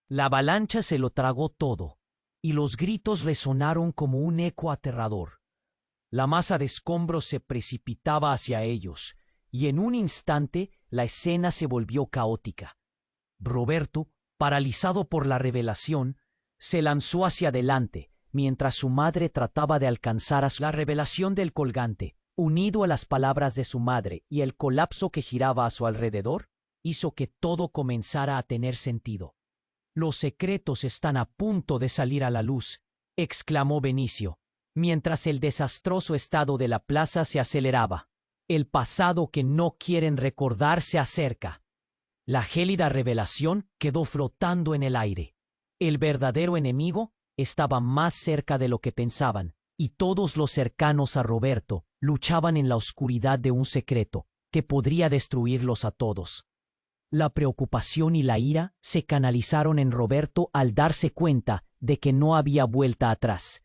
La avalancha se lo tragó todo, y los gritos resonaron como un eco aterrador. La masa de escombros se precipitaba hacia ellos, y en un instante la escena se volvió caótica. Roberto, paralizado por la revelación, se lanzó hacia adelante, mientras su madre trataba de alcanzar a la revelación del colgante, unido a las palabras de su madre y el colapso que giraba a su alrededor, hizo que todo comenzara a tener sentido. «Los secretos están a punto de salir a la luz», exclamó Benicio, mientras el desastroso estado de la plaza se aceleraba. «El pasado que no quieren recordar se acerca». La gélida revelación quedó flotando en el aire. El verdadero enemigo estaba más cerca de lo que pensaban, y todos los cercanos a Roberto luchaban en la oscuridad de un secreto que podría destruirlos a todos. La preocupación y la ira se canalizaron en Roberto al darse cuenta de que no había vuelta atrás.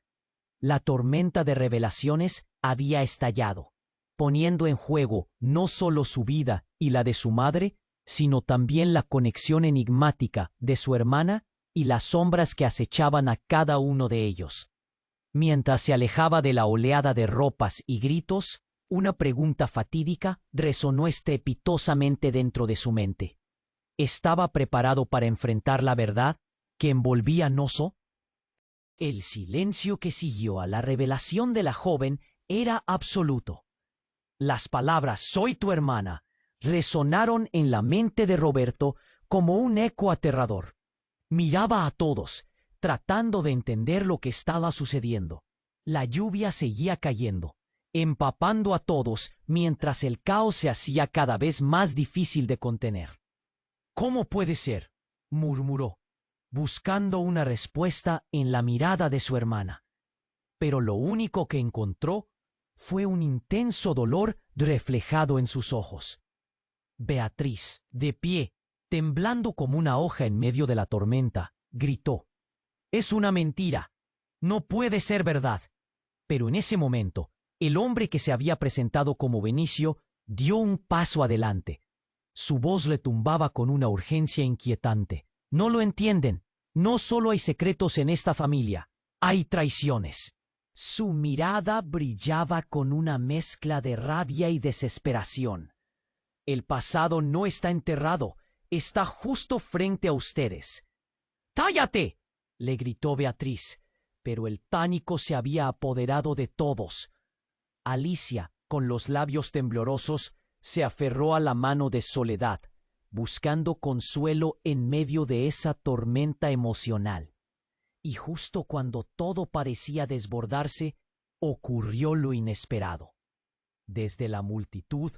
La tormenta de revelaciones había estallado, poniendo en juego no solo su vida y la de su madre, sino también la conexión enigmática de su hermana y las sombras que acechaban a cada uno de ellos. Mientras se alejaba de la oleada de ropas y gritos, una pregunta fatídica resonó estrepitosamente dentro de su mente. ¿Estaba preparado para enfrentar la verdad que envolvía Noso? El silencio que siguió a la revelación de la joven era absoluto. Las palabras «soy tu hermana» resonaron en la mente de Roberto como un eco aterrador. Miraba a todos, tratando de entender lo que estaba sucediendo. La lluvia seguía cayendo, empapando a todos mientras el caos se hacía cada vez más difícil de contener. «¿Cómo puede ser?», murmuró, buscando una respuesta en la mirada de su hermana. Pero lo único que encontró fue un intenso dolor reflejado en sus ojos. Beatriz, de pie, temblando como una hoja en medio de la tormenta, gritó: «Es una mentira. No puede ser verdad». Pero en ese momento, el hombre que se había presentado como Benicio dio un paso adelante. Su voz retumbaba con una urgencia inquietante. «No lo entienden. No solo hay secretos en esta familia, hay traiciones». Su mirada brillaba con una mezcla de rabia y desesperación. «El pasado no está enterrado, está justo frente a ustedes». «¡Cállate!», le gritó Beatriz, pero el pánico se había apoderado de todos. Alicia, con los labios temblorosos, se aferró a la mano de Soledad, buscando consuelo en medio de esa tormenta emocional. Y justo cuando todo parecía desbordarse, ocurrió lo inesperado. Desde la multitud,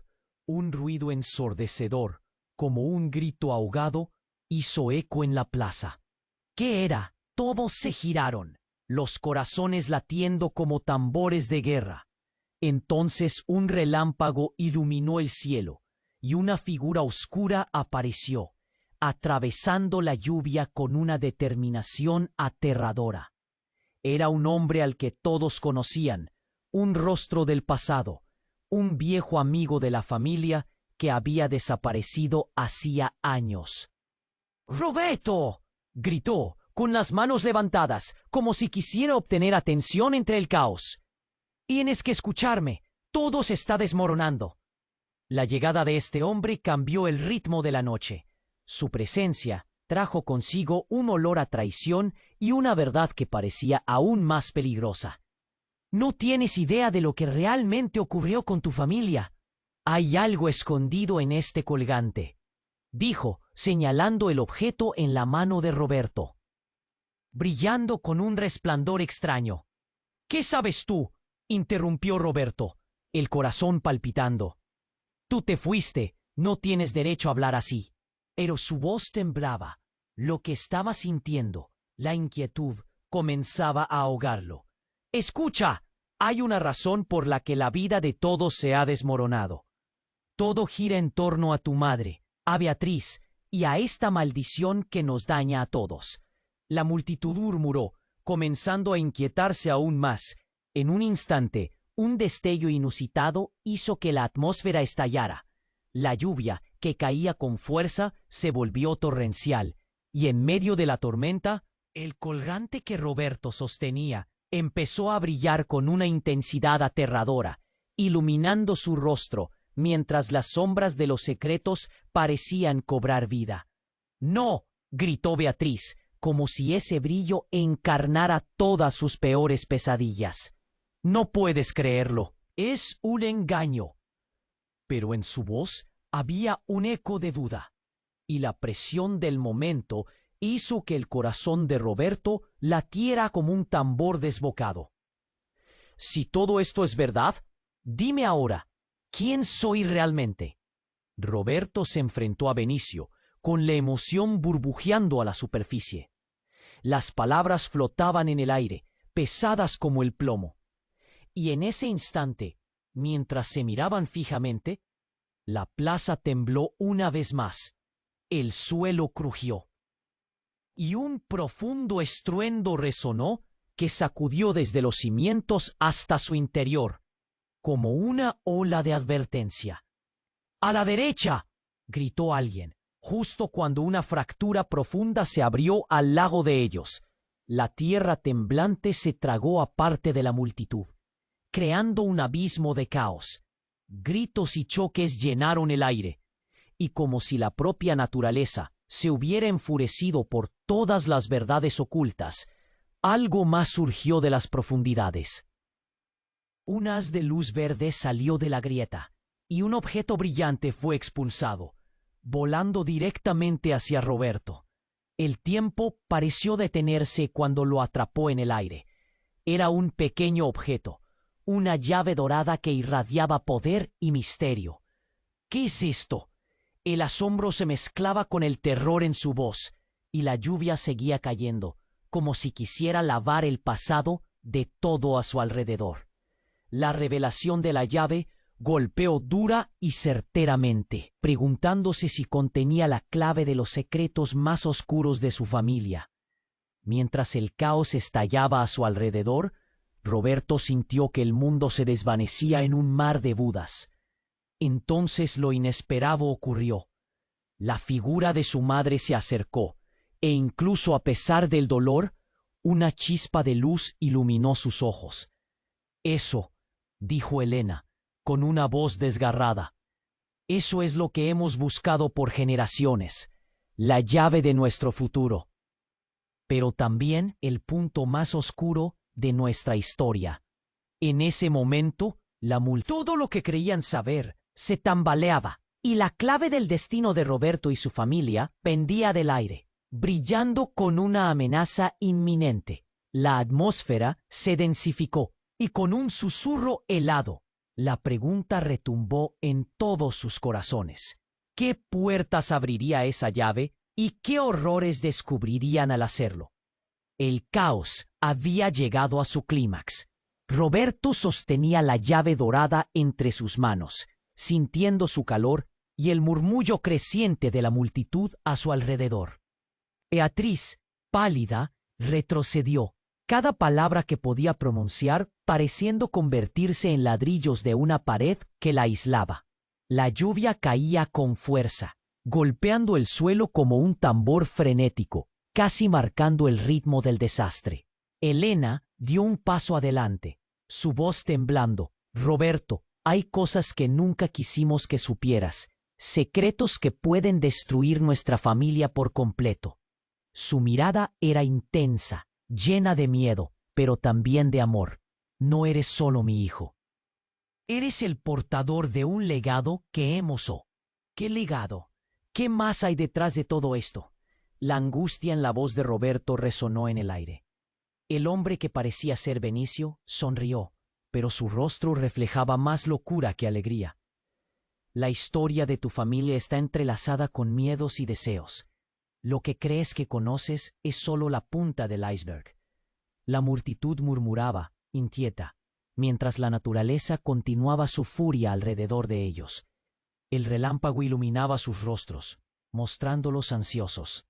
un ruido ensordecedor, como un grito ahogado, hizo eco en la plaza. ¿Qué era? Todos se giraron, los corazones latiendo como tambores de guerra. Entonces un relámpago iluminó el cielo, y una figura oscura apareció, atravesando la lluvia con una determinación aterradora. Era un hombre al que todos conocían, un rostro del pasado, un viejo amigo de la familia que había desaparecido hacía años. «¡Roberto!», gritó, con las manos levantadas, como si quisiera obtener atención entre el caos. «Tienes que escucharme, todo se está desmoronando». La llegada de este hombre cambió el ritmo de la noche. Su presencia trajo consigo un olor a traición y una verdad que parecía aún más peligrosa. «No tienes idea de lo que realmente ocurrió con tu familia. Hay algo escondido en este colgante», dijo, señalando el objeto en la mano de Roberto, brillando con un resplandor extraño. «¿Qué sabes tú?», interrumpió Roberto, el corazón palpitando. «Tú te fuiste, no tienes derecho a hablar así». Pero su voz temblaba. Lo que estaba sintiendo, la inquietud, comenzaba a ahogarlo. «Escucha, hay una razón por la que la vida de todos se ha desmoronado. Todo gira en torno a tu madre, a Beatriz, y a esta maldición que nos daña a todos». La multitud murmuró, comenzando a inquietarse aún más. En un instante, un destello inusitado hizo que la atmósfera estallara. La lluvia, que caía con fuerza, se volvió torrencial, y en medio de la tormenta, el colgante que Roberto sostenía empezó a brillar con una intensidad aterradora, iluminando su rostro, mientras las sombras de los secretos parecían cobrar vida. ¡No!, gritó Beatriz, como si ese brillo encarnara todas sus peores pesadillas. «No puedes creerlo. Es un engaño». Pero en su voz había un eco de duda, y la presión del momento hizo que el corazón de Roberto latiera como un tambor desbocado. «Si todo esto es verdad, dime ahora, ¿quién soy realmente?». Roberto se enfrentó a Benicio, con la emoción burbujeando a la superficie. Las palabras flotaban en el aire, pesadas como el plomo. Y en ese instante, mientras se miraban fijamente, la plaza tembló una vez más. El suelo crujió. Y un profundo estruendo resonó que sacudió desde los cimientos hasta su interior, como una ola de advertencia. «¡A la derecha!», gritó alguien, justo cuando una fractura profunda se abrió al lado de ellos. La tierra temblante se tragó a parte de la multitud, creando un abismo de caos. Gritos y choques llenaron el aire, y como si la propia naturaleza se hubiera enfurecido por todas las verdades ocultas, algo más surgió de las profundidades. Un haz de luz verde salió de la grieta, y un objeto brillante fue expulsado, volando directamente hacia Roberto. El tiempo pareció detenerse cuando lo atrapó en el aire. Era un pequeño objeto, una llave dorada que irradiaba poder y misterio. «¿Qué es esto?». El asombro se mezclaba con el terror en su voz, y la lluvia seguía cayendo, como si quisiera lavar el pasado de todo a su alrededor. La revelación de la llave golpeó dura y certeramente, preguntándose si contenía la clave de los secretos más oscuros de su familia. Mientras el caos estallaba a su alrededor, Roberto sintió que el mundo se desvanecía en un mar de dudas. Entonces lo inesperado ocurrió. La figura de su madre se acercó, e incluso a pesar del dolor, una chispa de luz iluminó sus ojos. «Eso», dijo Elena, con una voz desgarrada. «Eso es lo que hemos buscado por generaciones, la llave de nuestro futuro. Pero también el punto más oscuro de nuestra historia». En ese momento, todo lo que creían saber se tambaleaba, y la clave del destino de Roberto y su familia pendía del aire, brillando con una amenaza inminente. La atmósfera se densificó, y con un susurro helado, la pregunta retumbó en todos sus corazones. ¿Qué puertas abriría esa llave y qué horrores descubrirían al hacerlo? El caos había llegado a su clímax. Roberto sostenía la llave dorada entre sus manos, sintiendo su calor y el murmullo creciente de la multitud a su alrededor. Beatriz, pálida, retrocedió, cada palabra que podía pronunciar pareciendo convertirse en ladrillos de una pared que la aislaba. La lluvia caía con fuerza, golpeando el suelo como un tambor frenético, casi marcando el ritmo del desastre. Elena dio un paso adelante, su voz temblando. «Roberto, hay cosas que nunca quisimos que supieras, secretos que pueden destruir nuestra familia por completo». Su mirada era intensa, llena de miedo, pero también de amor. «No eres solo mi hijo. Eres el portador de un legado que hemos o». «¿Qué legado? ¿Qué más hay detrás de todo esto?». La angustia en la voz de Roberto resonó en el aire. El hombre que parecía ser Benicio sonrió, pero su rostro reflejaba más locura que alegría. «La historia de tu familia está entrelazada con miedos y deseos. Lo que crees que conoces es solo la punta del iceberg». La multitud murmuraba, inquieta, mientras la naturaleza continuaba su furia alrededor de ellos. El relámpago iluminaba sus rostros, mostrándolos ansiosos,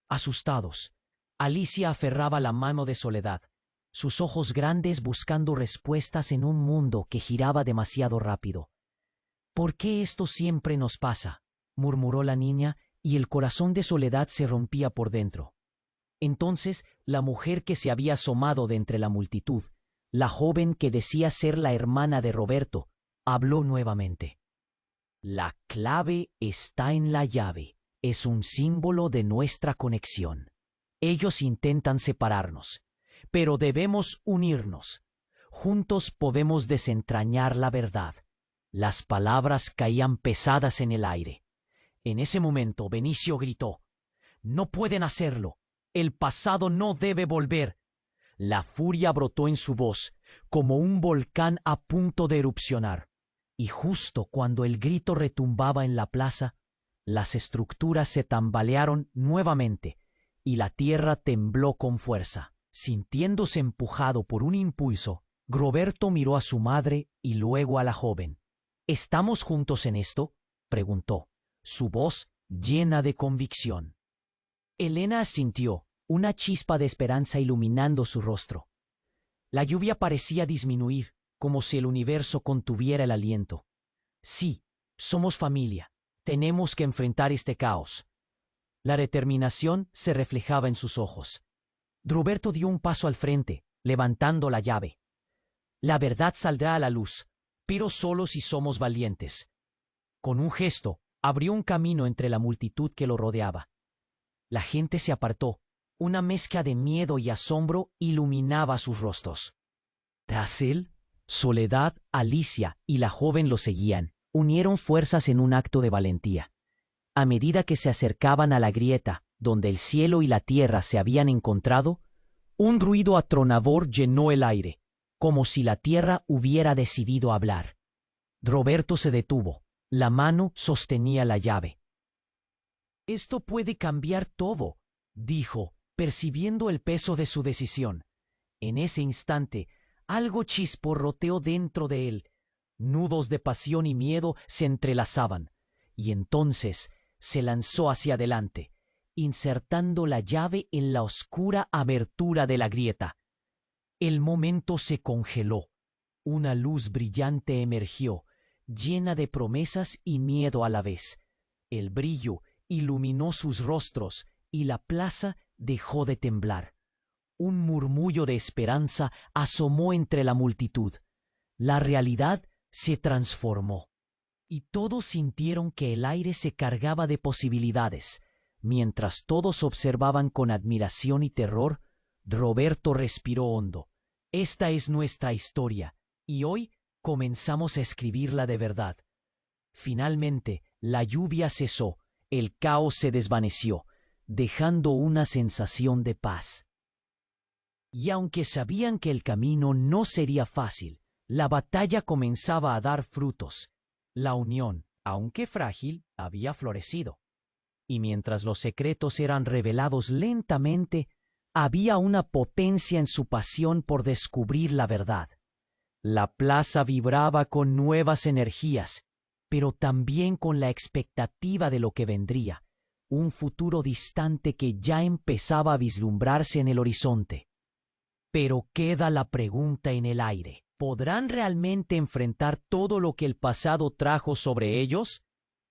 asustados. Alicia aferraba la mano de Soledad, sus ojos grandes buscando respuestas en un mundo que giraba demasiado rápido. «¿Por qué esto siempre nos pasa?», murmuró la niña, y el corazón de Soledad se rompía por dentro. Entonces, la mujer que se había asomado de entre la multitud, la joven que decía ser la hermana de Roberto, habló nuevamente. La clave está en la llave. Es un símbolo de nuestra conexión. Ellos intentan separarnos, pero debemos unirnos. Juntos podemos desentrañar la verdad. Las palabras caían pesadas en el aire. En ese momento, Benicio gritó: «No pueden hacerlo. El pasado no debe volver». La furia brotó en su voz, como un volcán a punto de erupcionar. Y justo cuando el grito retumbaba en la plaza, las estructuras se tambalearon nuevamente y la tierra tembló con fuerza. Sintiéndose empujado por un impulso, Roberto miró a su madre y luego a la joven. «¿Estamos juntos en esto?», preguntó, su voz llena de convicción. Elena asintió, una chispa de esperanza iluminando su rostro. La lluvia parecía disminuir, como si el universo contuviera el aliento. «Sí, somos familia. Tenemos que enfrentar este caos». La determinación se reflejaba en sus ojos. Roberto dio un paso al frente, levantando la llave. «La verdad saldrá a la luz, pero solo si somos valientes». Con un gesto, abrió un camino entre la multitud que lo rodeaba. La gente se apartó. Una mezcla de miedo y asombro iluminaba sus rostros. Tras él, Soledad, Alicia y la joven lo seguían. Unieron fuerzas en un acto de valentía. A medida que se acercaban a la grieta, donde el cielo y la tierra se habían encontrado, un ruido atronador llenó el aire, como si la tierra hubiera decidido hablar. Roberto se detuvo. La mano sostenía la llave. «Esto puede cambiar todo», dijo, percibiendo el peso de su decisión. En ese instante, algo chisporroteó dentro de él. Nudos de pasión y miedo se entrelazaban, y entonces se lanzó hacia adelante, insertando la llave en la oscura abertura de la grieta. El momento se congeló. Una luz brillante emergió, llena de promesas y miedo a la vez. El brillo iluminó sus rostros y la plaza dejó de temblar. Un murmullo de esperanza asomó entre la multitud. La realidad se transformó, y todos sintieron que el aire se cargaba de posibilidades. Mientras todos observaban con admiración y terror, Roberto respiró hondo. «Esta es nuestra historia, y hoy comenzamos a escribirla de verdad». Finalmente, la lluvia cesó, el caos se desvaneció, dejando una sensación de paz. Y aunque sabían que el camino no sería fácil, la batalla comenzaba a dar frutos. La unión, aunque frágil, había florecido. Y mientras los secretos eran revelados lentamente, había una potencia en su pasión por descubrir la verdad. La plaza vibraba con nuevas energías, pero también con la expectativa de lo que vendría, un futuro distante que ya empezaba a vislumbrarse en el horizonte. Pero queda la pregunta en el aire: ¿podrán realmente enfrentar todo lo que el pasado trajo sobre ellos?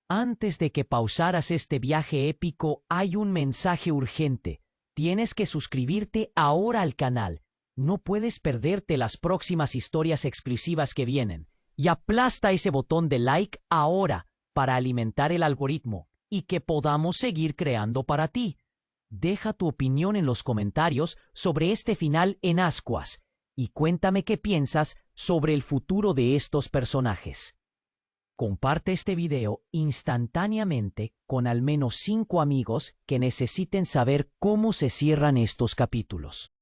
Antes de que pausaras este viaje épico, hay un mensaje urgente. Tienes que suscribirte ahora al canal. No puedes perderte las próximas historias exclusivas que vienen. Y aplasta ese botón de like ahora para alimentar el algoritmo y que podamos seguir creando para ti. Deja tu opinión en los comentarios sobre este final en ascuas y cuéntame qué piensas sobre el futuro de estos personajes. Comparte este video instantáneamente con al menos 5 amigos que necesiten saber cómo se cierran estos capítulos.